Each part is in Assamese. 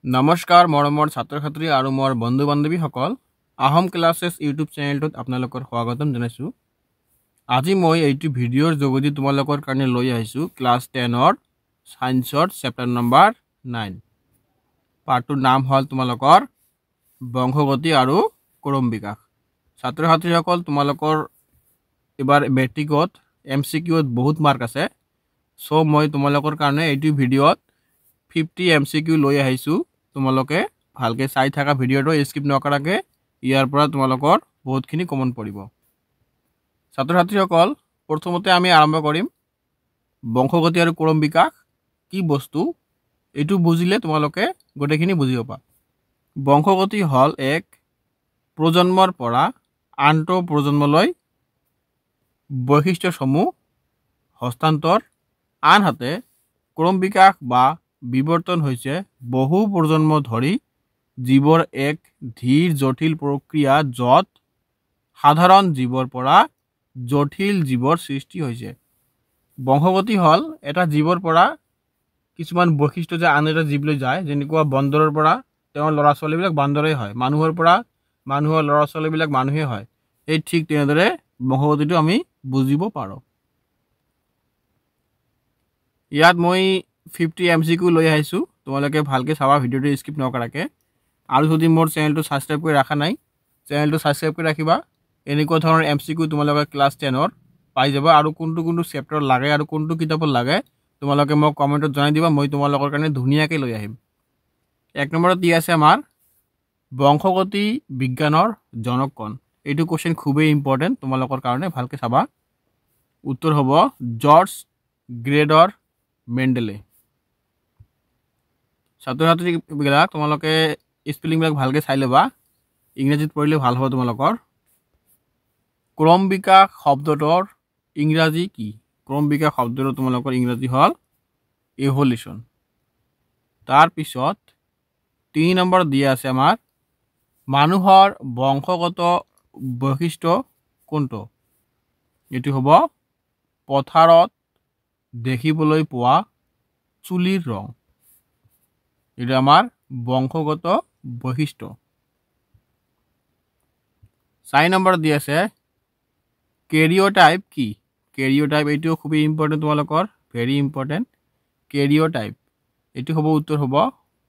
নমস্কাৰ মৰমৰ ছাত্ৰ ছাত্ৰী আৰু মোৰ বন্ধু বান্ধৱীসকল আহোম ক্লাছেছ ইউটিউব চেনেলটোত আপোনালোকৰ স্বাগতম জনাইছোঁ। আজি মই এইটো ভিডিঅ'ৰ যোগেদি তোমালোকৰ কাৰণে লৈ আহিছোঁ ক্লাছ 10ৰ ছায়েন্সৰ চেপ্টাৰ নম্বৰ 9। পাঠটোৰ নাম হ'ল তোমালোকৰ বংশগতি আৰু ক্ৰম বিকাশ। ছাত্ৰ ছাত্ৰীসকল তোমালোকৰ এবাৰ মেট্ৰিকত MCQত বহুত মাৰ্ক আছে। চ' মই তোমালোকৰ কাৰণে এইটো ভিডিঅ'ত 50 MCQ লৈ আহিছোঁ। তোমালোকে ভালকে চাই থাকা ভিডিঅ'টো স্কিপ নকৰাকে ইয়াৰ পৰা তোমালোকৰ বহুতখিনি কমন পৰিব। ছাত্ৰ ছাত্ৰীসকল প্ৰথমতে আমি আৰম্ভ কৰিম বংশগতি আৰু ক্ৰম বিকাশ কি বস্তু এইটো বুজিলে তোমালোকে গোটেইখিনি বুজিব পাবা। বংশগতি হ'ল এক প্ৰজন্মৰ পৰা আনটো প্ৰজন্মলৈ বৈশিষ্ট্যসমূহ হস্তান্তৰ, আনহাতে ক্ৰম বিকাশ বা বিৱৰ্তন হৈছে বহু প্ৰজন্ম ধৰি জীৱৰ এক ধীৰ জটিল প্ৰক্ৰিয়া য'ত সাধাৰণ জীৱৰ পৰা জটিল জীৱৰ সৃষ্টি হৈছে। বংশগতি হ'ল এটা জীৱৰ পৰা কিছুমান বৈশিষ্ট্য যে আন এটা জীৱলৈ যায়, যেনেকুৱা বান্দৰৰ পৰা তেওঁৰ ল'ৰা ছোৱালীবিলাক বান্দৰেই হয়, মানুহৰ পৰা মানুহৰ ল'ৰা ছোৱালীবিলাক মানুহেই হয়। এই ঠিক তেনেদৰে বংশগতিটো আমি বুজিব পাৰোঁ। ইয়াত মই 50 MCQ লৈ আহিছোঁ। তোমালোকে ভালকৈ চাবা ভিডিঅ'টো স্কিপ নকৰাকৈ। আৰু যদি মোৰ চেনেলটো ছাবস্ক্ৰাইব কৰি ৰখা নাই, চেনেলটো ছাবস্ক্ৰাইব কৰি ৰাখিবা। এনেকুৱা ধৰণৰ MCQ তোমালোকে ক্লাছ 10ৰ পাই যাবা। আৰু কোনটো কোনটো চেপ্টাৰ লাগে আৰু কোনটো কিতাপত লাগে তোমালোকে মোক কমেণ্টত জনাই দিবা, মই তোমালোকৰ কাৰণে ধুনীয়াকৈ লৈ আহিম। 1 নম্বৰত দি আছে আমাৰ বংশগতি বিজ্ঞানৰ জনক কোন? এইটো কুৱেশ্যন খুবেই ইম্পৰ্টেণ্ট তোমালোকৰ কাৰণে, ভালকৈ চাবা। উত্তৰ হ'ব জৰ্জ গ্ৰেগৰ মেণ্ডেলে। ছাত্ৰ ছাত্ৰীবিলাক তোমালোকে স্পেলিংবিলাক ভালকৈ চাই ল'বা, ইংৰাজীত পঢ়িলে ভাল হ'ব তোমালোকৰ। ক্ৰম বিকাশ শব্দটোৰ ইংৰাজী কি? ক্ৰম বিকাশ শব্দটো তোমালোকৰ ইংৰাজী হ'ল ইভলিউশ্যন। তাৰপিছত 3 নম্বৰ দিয়া আছে আমাৰ মানুহৰ বংশগত বৈশিষ্ট্য কোনটো? এইটো হ'ব পথাৰত দেখিবলৈ পোৱা চুলিৰ ৰং। এটা আমাৰ বংশগত বৈশিষ্ট্য। 4 নম্বৰ দি আছে কেৰিঅ'টাইপ কি? কেৰিঅ'টাইপ এইটো খুবেই ইম্পৰ্টেণ্ট তোমালোকৰ, ভেৰি ইম্পৰ্টেণ্ট। কেৰিঅ'টাইপ এইটো হ'ব উত্তৰ হ'ব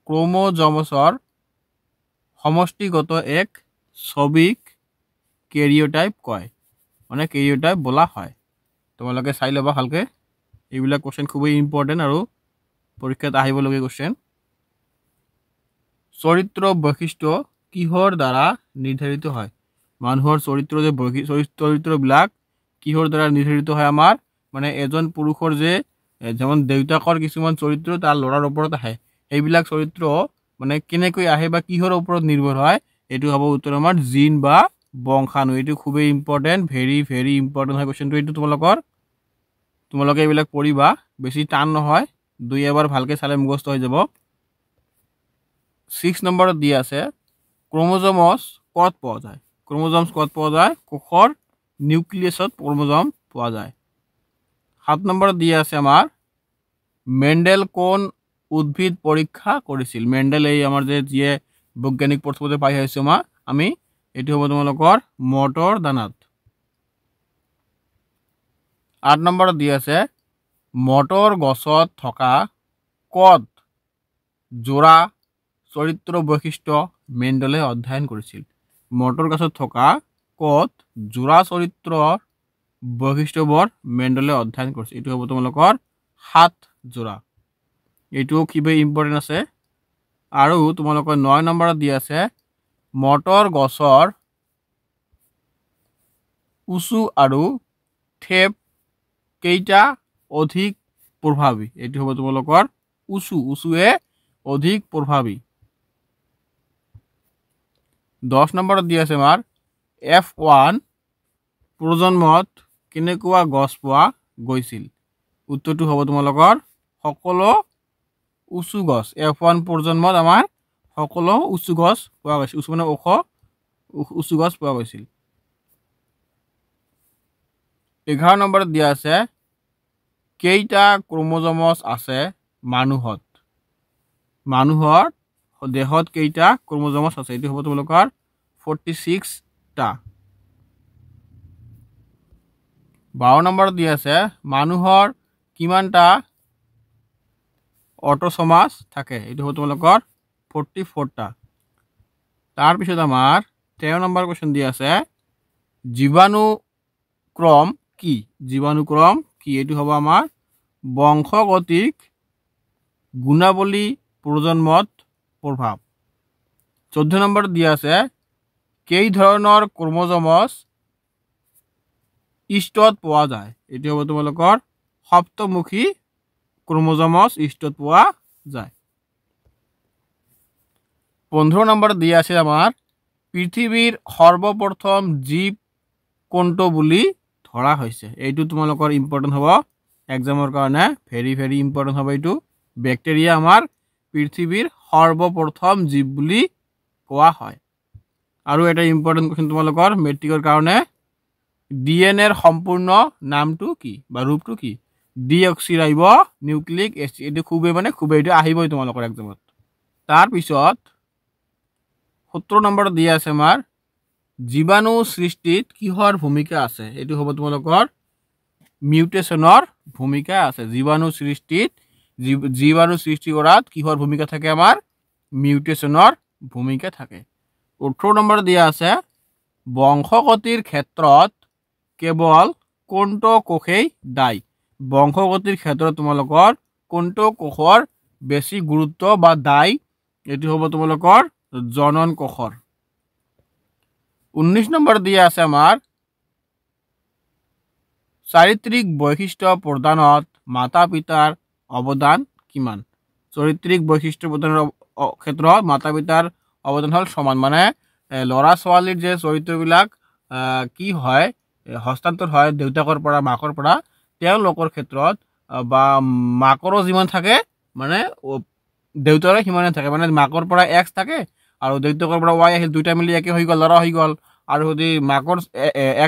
ক্ৰম'জমছৰ সমষ্টিগত এক ছবিক কেৰিঅ'টাইপ কয়, মানে কেৰিঅ'টাইপ বোলা হয়। তোমালোকে চাই ল'বা ভালকৈ, এইবিলাক কুৱেশ্যন খুবেই ইম্পৰ্টেণ্ট আৰু পৰীক্ষাত আহিবলগীয়া কুৱেশ্যন। চৰিত্ৰ বৈশিষ্ট্য কিহৰ দ্বাৰা নিৰ্ধাৰিত হয়? মানুহৰ চৰিত্ৰ যে চৰিত্ৰবিলাক কিহৰ দ্বাৰা নিৰ্ধাৰিত হয়? আমাৰ মানে এজন পুৰুষৰ যে যেমন দেউতাকৰ কিছুমান চৰিত্ৰ তাৰ ল'ৰাৰ ওপৰত আহে, সেইবিলাক চৰিত্ৰ মানে কেনেকৈ আহে বা কিহৰ ওপৰত নিৰ্ভৰ হয়? এইটো হ'ব উত্তৰ আমাৰ জিন বা বংশাণু। এইটো খুবেই ইম্পৰ্টেণ্ট, ভেৰি ভেৰি ইম্পৰ্টেণ্ট হয় কুৱেশ্যনটো। এইটো তোমালোকে এইবিলাক পঢ়িবা, বেছি টান নহয়, 2 এবাৰ ভালকৈ চালে মুখস্থ হৈ যাব। 6 নম্বৰত দি আছে ক্ৰম'জমছ ক'ত পোৱা যায়? ক্ৰম'জমছ ক'ত পোৱা যায়? কোষৰ নিউক্লিয়াছত ক্ৰম'জম পোৱা যায়। 7 নম্বৰত দি আছে আমাৰ মেণ্ডেল কোন উদ্ভিদ পৰীক্ষা কৰিছিল? মেণ্ডেল এই আমাৰ যে যিয়ে বৈজ্ঞানিক প্ৰথমতে পাই আহিছোঁ আমি, এইটো হ'ব তোমালোকৰ মটৰ দানাত। 8 নম্বৰত দি আছে মটৰ গছত থকা ক'ত যোৰা চৰিত্ৰ বৈশিষ্ট্য মেণ্ডেলে অধ্যয়ন কৰিছিল? মটৰ গছত থকা ক'ত যোৰা চৰিত্ৰৰ বৈশিষ্ট্যবোৰ মেণ্ডেলে অধ্যয়ন কৰিছিল? এইটো হ'ব তোমালোকৰ 7 যোৰা। এইটোও খুবেই ইম্পৰ্টেণ্ট আছে। আৰু তোমালোকৰ 9 নম্বৰত দি আছে মটৰ গছৰ উঁচু আৰু ঠেপ কেইটা অধিক প্ৰভাৱী? এইটো হ'ব তোমালোকৰ উঁচুৱে অধিক প্ৰভাৱী। 10 নম্বৰত দি আছে আমাৰ F1 প্ৰজন্মত কেনেকুৱা গছ পোৱা গৈছিল? উত্তৰটো হ'ব তোমালোকৰ সকলো উঁচু গছ। F1 প্ৰজন্মত আমাৰ সকলো উঁচু গছ পোৱা গৈছিল, উঁচু মানে ওখ উঁচু গছ পোৱা গৈছিল। 11 নম্বৰত দিয়া আছে কেইটা ক্ৰম'জমছ আছে মানুহত? মানুহৰ দেহত কেইটা ক্ৰোমোজোমছ আছে এইটো হ'ব তোমালোকৰ 46টা 12 নম্বৰত দি আছে মানুহৰ কিমানটা অটোসোমাস থাকে এইটো হ'ব তোমালোকৰ 44টা তাৰ পিছত আমাৰ 13 নম্বৰ কোৱেশ্চন দি আছে জীৱাণুক্ৰম কি এইটো হ'ব আমাৰ বংশগতিক গুণাৱলী প্ৰজন্মত প্ৰভাৱ 14 নম্বৰ দি আছে কেই ধৰণৰ ক্ৰোমোজোমছ ইষ্টত পোৱা যায় এইটো হ'ব তোমালোকৰ সপ্তমুখী ক্ৰোমোজোমছ ইষ্টত পোৱা যায় 15 নম্বৰ দি আছে আমাৰ পৃথিৱীৰ সৰ্বপ্ৰথম জীৱ কোনটো বুলি ধৰা হৈছে এইটো তোমালোকৰ ইম্পৰ্টেন্ট হ'ব এক্সামৰ কাৰণে ভেৰি ভেৰি ইম্পৰ্টেন্ট হ'ব এইটো ব্যাকটেৰিয়া আমাৰ পৃথিৱীৰ সৰ্বপ্ৰথম জীৱ বুলি কোৱা হয় আৰু এটা ইম্পৰ্টেন্ট কোৱেশ্চন তোমালোকৰ মেট্ৰিকৰ কাৰণে ডিএনএৰ সম্পূৰ্ণ নামটো কি বা ৰূপটো কি ডিঅক্সিৰাইব নিউক্লিক এসিড এইটো খুবেই এইটো আহিবই তোমালোকৰ এক্সামত তাৰ পিছত 17 নম্বৰ দি আছে আমাৰ জীৱাণু সৃষ্টিত কিহৰ ভূমিকা আছে এইটো হ'ব তোমালোকৰ মিউটেশনৰ ভূমিকা আছে জীৱাণু সৃষ্টি কৰাত কিহৰ ভূমিকা থাকে আমাৰ মিউটেশনৰ ভূমিকা থাকে 18 নম্বৰ দিয়া আছে বংশগতিৰ ক্ষেত্ৰত কেৱল কোনটো কোষেই দায়ী বংশগতিৰ ক্ষেত্ৰত তোমালোকৰ কোনটো কোষৰ বেছি গুৰুত্ব বা দায়ী এটি হ'ব তোমালোকৰ জনন কোষৰ 19 নম্বৰ দিয়া আছে আমাৰ চাৰিত্ৰিক বৈশিষ্ট্য প্ৰদানত মাতা পিতাৰ অৱদান কিমান চাৰিত্ৰিক বৈশিষ্ট্য প্ৰদানৰ ক্ষেত্ৰত মাতা পিতাৰ অৱদান হল সমান লৰা ছোৱালীৰ যে চৰিত্ৰবিলাক কি হয় হস্তান্তৰ হয় দেউতাকৰ পৰা মাকৰ পৰা তেওঁলোকৰ ক্ষেত্ৰত বা মাকৰো যিমান থাকে দেউতাৰে সিমানে থাকে মাকৰ পৰা x থাকে আৰু দেউতাকৰ পৰা y আহিল দুইটা মিলি একে হৈ গ'ল লৰা হৈ গ'ল আৰু যদি মাকৰ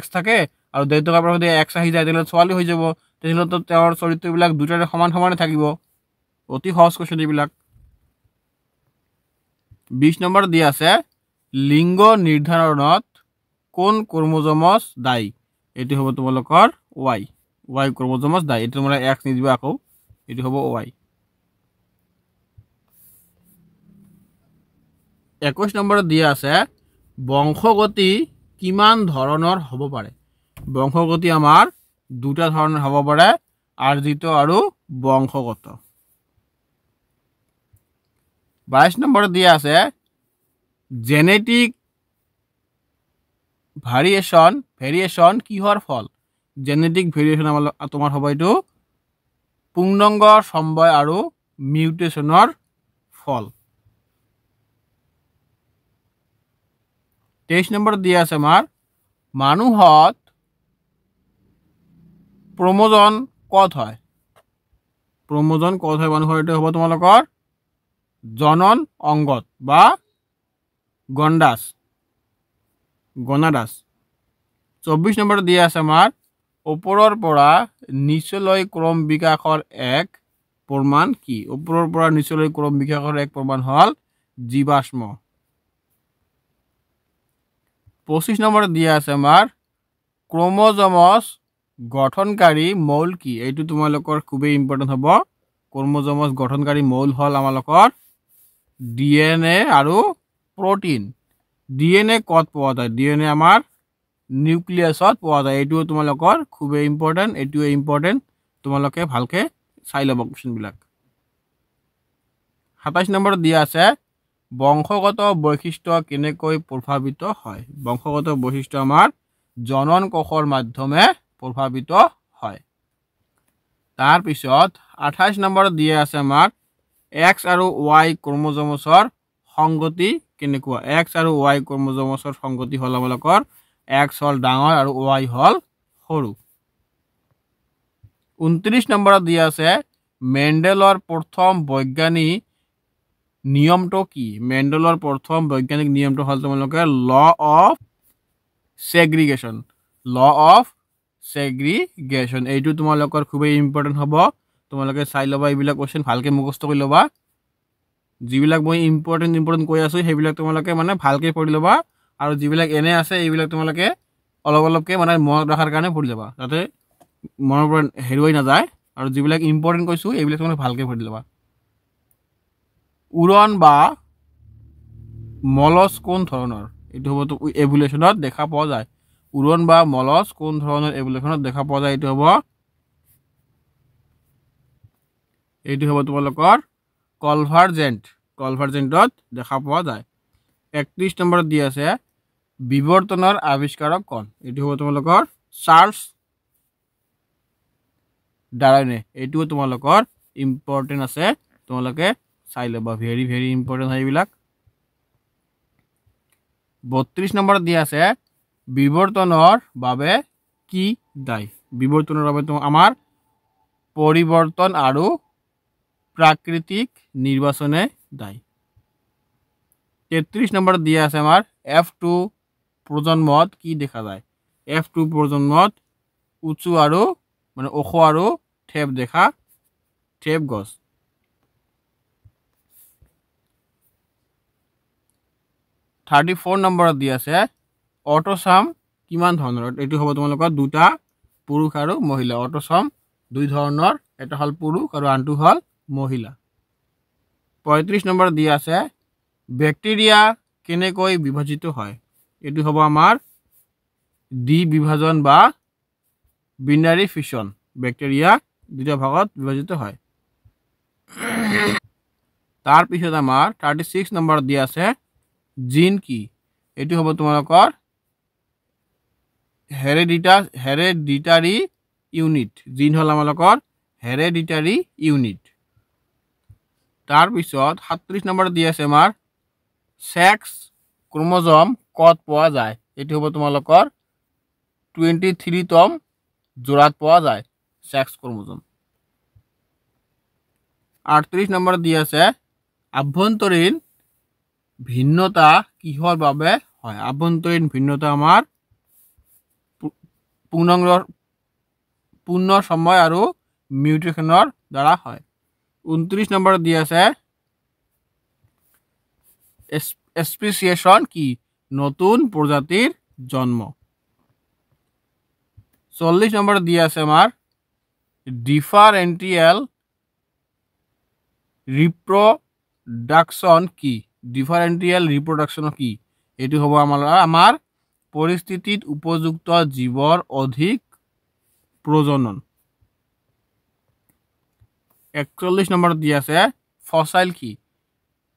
x থাকে আৰু দেউতাকৰ পৰা যদি x আহি যায় তেতিয়াহ'লে ছোৱালী হৈ যাব তেতিয়াহ'লে তেওঁৰ চৰিত্ৰবিলাক দুটাৰে সমানে থাকিব অতি সহজ কোৱেশ্চন এইবিলাক 20 নম্বৰ দিয়া আছে লিংগ নিৰ্ধাৰণত কোন ক্ৰোমোজোমছ দায়ী এটি হ'ব তোমালোকৰ y ক্ৰোমোজোমছ দায়ী এটো তোমৰা x নিদিবা আকৌ এটি হ'ব y 21 নম্বৰত দিয়া আছে বংশগতি কিমান ধৰণৰ হ'ব পাৰে বংশগতি আমাৰ দুটা ধৰণৰ হ'ব পাৰে আৰ্জিত আৰু বংশগত 22 নম্বৰত দিয়া আছে জেনেটিক ভেৰিয়েশন কিহৰ ফল জেনেটিক ভেৰিয়েশন তোমাৰ হ'ব এইটো পূৰ্ণাংগ সম্বয় আৰু মিউটেশনৰ ফল 23 নম্বৰ দিয়া আছে আমাৰ মানুহত ক্ৰোমোজোম কত হয় মানুহৰ এইটো হ'ব তোমালোকৰ জনন অংগত বা গন্ডাস 24 নম্বৰ দিয়া আছে আমাৰ ওপৰৰ পৰা নিচলৈ ক্ৰম বিকাশৰ এক প্ৰমাণ কি ওপৰৰ পৰা নিচলৈ ক্ৰম বিকাশৰ এক প্ৰমাণ হল জীৱাশ্ম 25 নম্বৰ দিয়া আছে আমাৰ ক্ৰোমোজোমছ গঠনকাৰী মৌল কি এইটো তোমালোকৰ খুবেই ইম্পৰ্টেন্ট হ'ব ক্ৰোমোজোমছ গঠনকাৰী মৌল হল আমালোকৰ ডিএনএ আৰু প্ৰোটিন ডিএনএ কত পোৱা যায় ডিএনএ আমাৰ নিউক্লিয়াছত পোৱা যায় এইটো তোমালোকৰ খুবেই ইম্পৰ্টেন্ট এইটোৱে ইম্পৰ্টেন্ট তোমালোকে ভালকে চাই লব কোৱেশ্চন বিলাক 27 নম্বৰ দিয়া আছে বংশগত বৈশিষ্ট্য কেনেকৈ প্ৰভাৱিত হয় বংশগত বৈশিষ্ট্য আমাৰ জনন কোষৰ মাধ্যমে প্ৰভাৱিত হয় তাৰ পিছত 28 নম্বৰ দিয়া আছে আমাৰ x আৰু y ক্ৰোমোজোমছৰ সংগতি কেনেকুৱা x আৰু y ক্ৰোমোজোমছৰ সংগতি হল আমালোকৰ x হল ডাঙৰ আৰু y হল সৰু 29 নম্বৰত দিয়া আছে মেণ্ডেলৰ প্ৰথম বৈজ্ঞানিক নিয়মটো কি মেণ্ডেলৰ প্ৰথম বৈজ্ঞানিক নিয়মটো হল তোমালোকে ল অফ ছেগ্ৰিগেশ্যন এইটো তোমালোকৰ খুবেই ইম্পৰ্টেন্ট হ'ব তোমালোকে চাই লবা এইবিলাক কোৱেশ্চন ভালকে মুখস্থ কৰি লবা যিবিলাক মই ইম্পৰ্টেণ্ট কৈ আছোঁ সেইবিলাক তোমালোকে মানে ভালকৈ পঢ়ি ল'বা আৰু যিবিলাক এনে আছে এইবিলাক তোমালোকে অলপকৈ মানে মনত ৰখাৰ কাৰণে পঢ়ি যাবা যাতে মনৰ পৰা হেৰুৱাই নাযায় আৰু যিবিলাক ইম্পৰ্টেণ্ট কৈছোঁ এইবিলাক তোমালোকে ভালকৈ পঢ়ি ল'বা। উৰণ বা মলস কোন ধৰণৰ? এইটো হ'ব এভলিউশ্যনত দেখা পোৱা যায়। উৰণ বা মলস কোন ধৰণৰ এভলিউশ্যনত দেখা পোৱা যায়? এইটো হ'ব তোমালোকৰ কলভাৰ্জেণ্টত দেখা পোৱা যায়। 31 নম্বৰত দি আছে বিৱৰ্তনৰ আৱিষ্কাৰক কোন? এইটো হ'ব তোমালোকৰ চাৰ্লছ ডাৰউইনে। এইটোও তোমালোকৰ ইম্পৰ্টেণ্ট আছে, তোমালোকে চাই ল'বা, ভেৰি ভেৰি ইম্পৰ্টেণ্ট হয় এইবিলাক। 32 নম্বৰত দি আছে বিৱৰ্তনৰ বাবে কি দায়ী? বিৱৰ্তনৰ বাবে আমাৰ পৰিৱৰ্তন আৰু প্ৰাকৃতিক নিৰ্বাচনে দায়ী। 33 নম্বৰত দিয়া আছে আমাৰ F2 প্ৰজন্মত কি দেখা যায়? F2 প্ৰজন্মত উঁচু আৰু মানে ওখ আৰু ঠেপ গছ। 34 নম্বৰত দি আছে অট'ছাম কিমান ধৰণৰ? এইটো হ'ব তোমালোকৰ দুটা, পুৰুষ আৰু মহিলা। অট'ছাম দুই ধৰণৰ, এটা হ'ল পুৰুষ আৰু আনটো হ'ল মহিলা। 35 নম্বৰত দি আছে বেক্টেৰিয়া কেনেকৈ বিভাজিত হয়? এইটো হ'ব আমাৰ দ্বিবিভাজন বা বিনাৰী ফিছন। বেক্টেৰিয়া দুটা ভাগত বিভাজিত হয়। তাৰপিছত আমাৰ 36 নম্বৰত দি আছে জিন কি? এইটো হ'ব তোমালোকৰ হেৰেডিটাৰী ইউনিট। জিন হ'ল আমালোকৰ হেৰেডিটাৰী ইউনিট। তাৰপিছত 37 নম্বৰত দি আছে আমাৰ ছেক্স ক্ৰম'জম ক'ত পোৱা যায়? এইটো হ'ব তোমালোকৰ 23তম জোৰাত পোৱা যায় ছেক্স ক্ৰম'জম। 38 নম্বৰত দি আছে আভ্যন্তৰীণ ভিন্নতা কিহৰ বাবে হয়? আভ্যন্তৰীণ ভিন্নতা আমাৰ পূৰ্ণ সময় আৰু মিউটেশনৰ দ্বাৰা হয়। 29 নম্বৰত দি আছে স্পেচিয়েশ্যন কি? নতুন প্ৰজাতিৰ জন্ম। 40 নম্বৰত দি আছে আমাৰ ডিফাৰেণ্টিয়েল ৰিপ্ৰডাকশ্যন কি? ডিফাৰেণ্টিয়েল ৰিপ্ৰডাকশ্যন কি? এইটো হ'ব আমাৰ পৰিস্থিতিত উপযুক্ত জীৱৰ অধিক প্ৰজনন। 41 নম্বৰত দি আছে ফসাইল কি?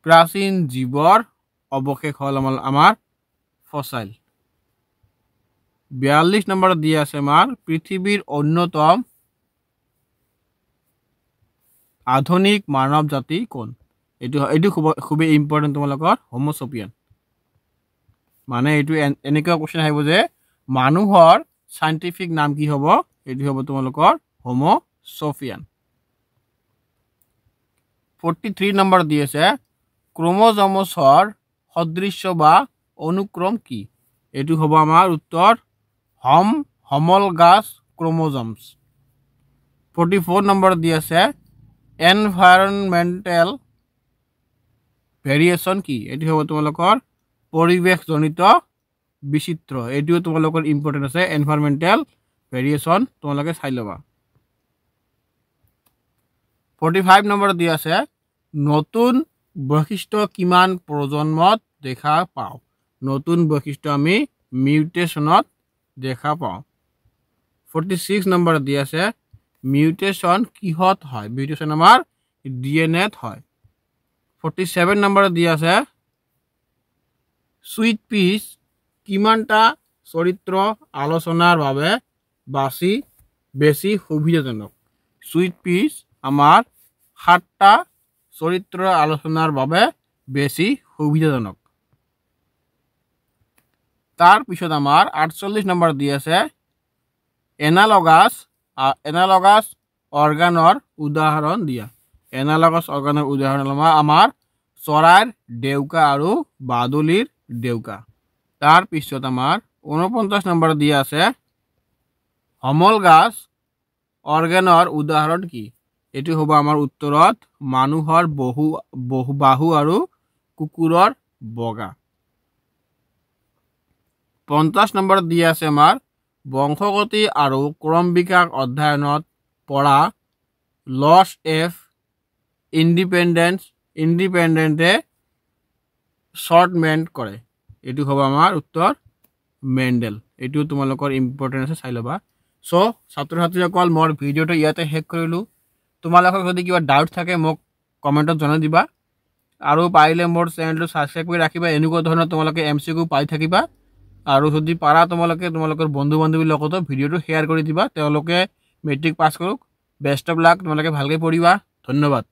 প্ৰাচীন জীৱৰ অৱশেষ হ'ল আমাৰ ফসাইল। 42 নম্বৰত দি আছে আমাৰ পৃথিৱীৰ অন্যতম আধুনিক মানৱ জাতি কোন? এইটো খুবেই ইম্পৰ্টেণ্ট তোমালোকৰ হোম'চেপিয়ান। মানে এইটো এনেকুৱা কুৱেশ্যন আহিব যে মানুহৰ চাইণ্টিফিক নাম কি হ'ব? এইটো হ'ব তোমালোকৰ হোম'চেপিয়ান। 43 নম্বৰ দি আছে ক্ৰম'জমছৰ সদৃশ্য বা অনুক্ৰম কি? এইটো হ'ব আমাৰ উত্তৰ homologous chromosomes। 44 নম্বৰ দি আছে এনভাইৰনমেণ্টেল ভেৰিয়েশ্যন কি? এইটো হ'ব তোমালোকৰ পৰিৱেশজনিত বিচিত্ৰ। এইটোও তোমালোকৰ ইম্পৰ্টেণ্ট আছে, এনভাইৰনমেণ্টেল ভেৰিয়েশ্যন তোমালোকে চাই ল'বা। 45 নম্বৰত দি আছে নতুন বৈশিষ্ট্য কিমান প্ৰজন্মত দেখা পাওঁ? নতুন বৈশিষ্ট্য আমি মিউটেশ্যনত দেখা পাওঁ। 46 নম্বৰত দি আছে মিউটেশ্যন কিহত হয়? মিউটেশ্যন আমাৰ ডিএনএত হয়। 47 নম্বৰত দি আছে চুইট পিচ কিমানটা চৰিত্ৰ আলোচনাৰ বাবে বেছি সুবিধাজনক? চুইট পিচ আমাৰ 7টা চৰিত্ৰ আলোচনাৰ বাবে বেছি সুবিধাজনক। তাৰপিছত আমাৰ 48 নম্বৰ দি আছে এনালগাছ অৰ্গানৰ উদাহৰণ দিয়া। এনালগাছ অৰ্গানৰ উদাহৰণ আমাৰ চৰাইৰ ডেউকা আৰু বাদুলিৰ ডেউকা। তাৰপিছত আমাৰ 49 নম্বৰ দিয়া আছে homologous অৰ্গেনৰ উদাহৰণ কি? এইটো হ'ব আমাৰ উত্তৰত মানুহৰ বাহু আৰু কুকুৰৰ বগা। 50 নম্বৰত দিয়া আছে আমাৰ বংশগতি আৰু ক্ৰম বিকাশ অধ্যয়নত পৰা লছ এফ ইণ্ডিপেণ্ডেণ্টে শ্বৰ্টমেণ্ট কৰে। এইটো হ'ব আমাৰ উত্তৰ মেণ্ডেল। এইটো তোমালোকৰ ইম্পৰ্টেণ্ট আছে, চাই ল'বা। চ' ছাত্ৰ ছাত্ৰীসকল, মোৰ ভিডিঅ'টো ইয়াতে শেষ কৰিলোঁ। তোমালোকৰ যদি কিবা ডাউট থাকে মোক কমেণ্টত জনাই দিবা, আৰু পাৰিলে মোৰ চেনেলটো ছাবস্ক্ৰাইব কৰি ৰাখিবা। এনেকুৱা ধৰণৰ তোমালোকে MCQ পাই থাকিবা। আৰু যদি পাৰা তোমালোকৰ বন্ধু বান্ধৱীৰ লগতো ভিডিঅ'টো শ্বেয়াৰ কৰি দিবা, তেওঁলোকে মেট্ৰিক পাছ কৰক। বেষ্ট অফ লাক, তোমালোকে ভালকৈ পঢ়িবা। ধন্যবাদ।